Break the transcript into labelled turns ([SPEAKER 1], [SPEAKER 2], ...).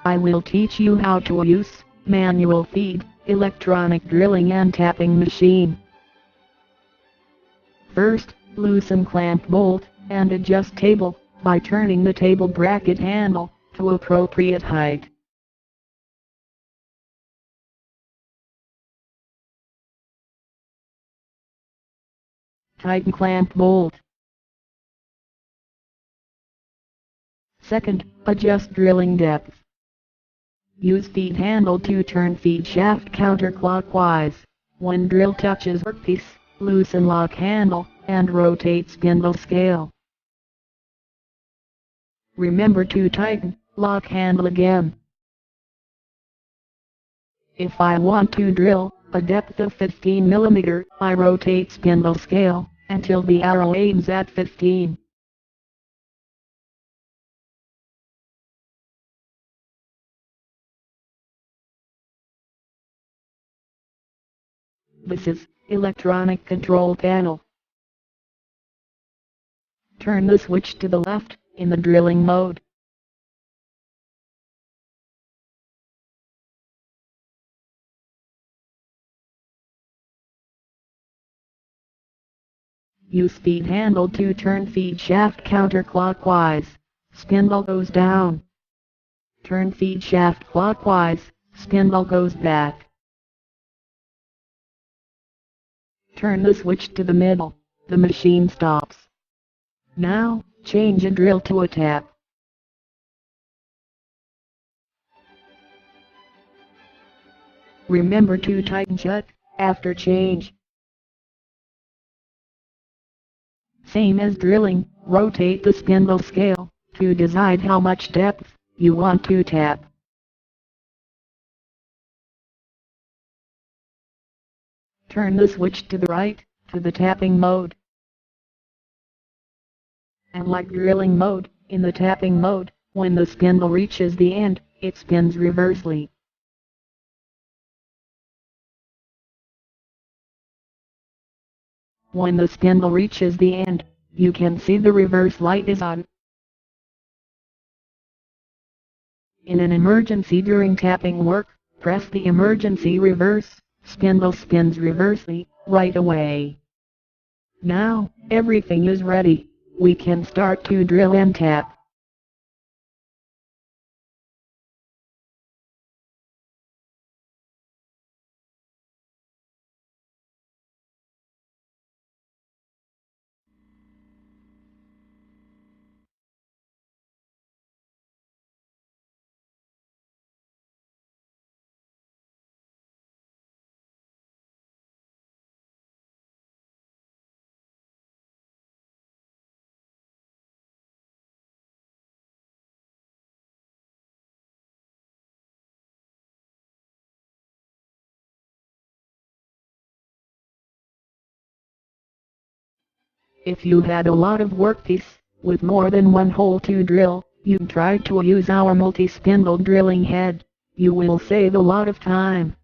[SPEAKER 1] I will teach you how to use manual feed, electronic drilling and tapping machine. First, loosen clamp bolt and adjust table by turning the table bracket handle to appropriate height. Tighten clamp bolt. Second, adjust drilling depth. Use feed handle to turn feed shaft counterclockwise. When drill touches workpiece, loosen lock handle and rotate spindle scale. Remember to tighten lock handle again. If I want to drill a depth of 15 mm, I rotate spindle scale until the arrow aims at 15. This is electronic control panel. Turn the switch to the left in the drilling mode. Use feed handle to turn feed shaft counterclockwise. Spindle goes down. Turn feed shaft clockwise. Spindle goes back. Turn the switch to the middle. The machine stops. Now, change a drill to a tap. Remember to tighten shut after change. Same as drilling, rotate the spindle scale to decide how much depth you want to tap. Turn the switch to the right to the tapping mode. And like drilling mode, in the tapping mode, when the spindle reaches the end, it spins reversely. When the spindle reaches the end, you can see the reverse light is on. In an emergency during tapping work, press the emergency reverse. Spindle spins reversely, right away. Now, everything is ready. We can start to drill and tap. If you had a lot of workpiece with more than one hole to drill, you try to use our multi-spindle drilling head. You will save a lot of time.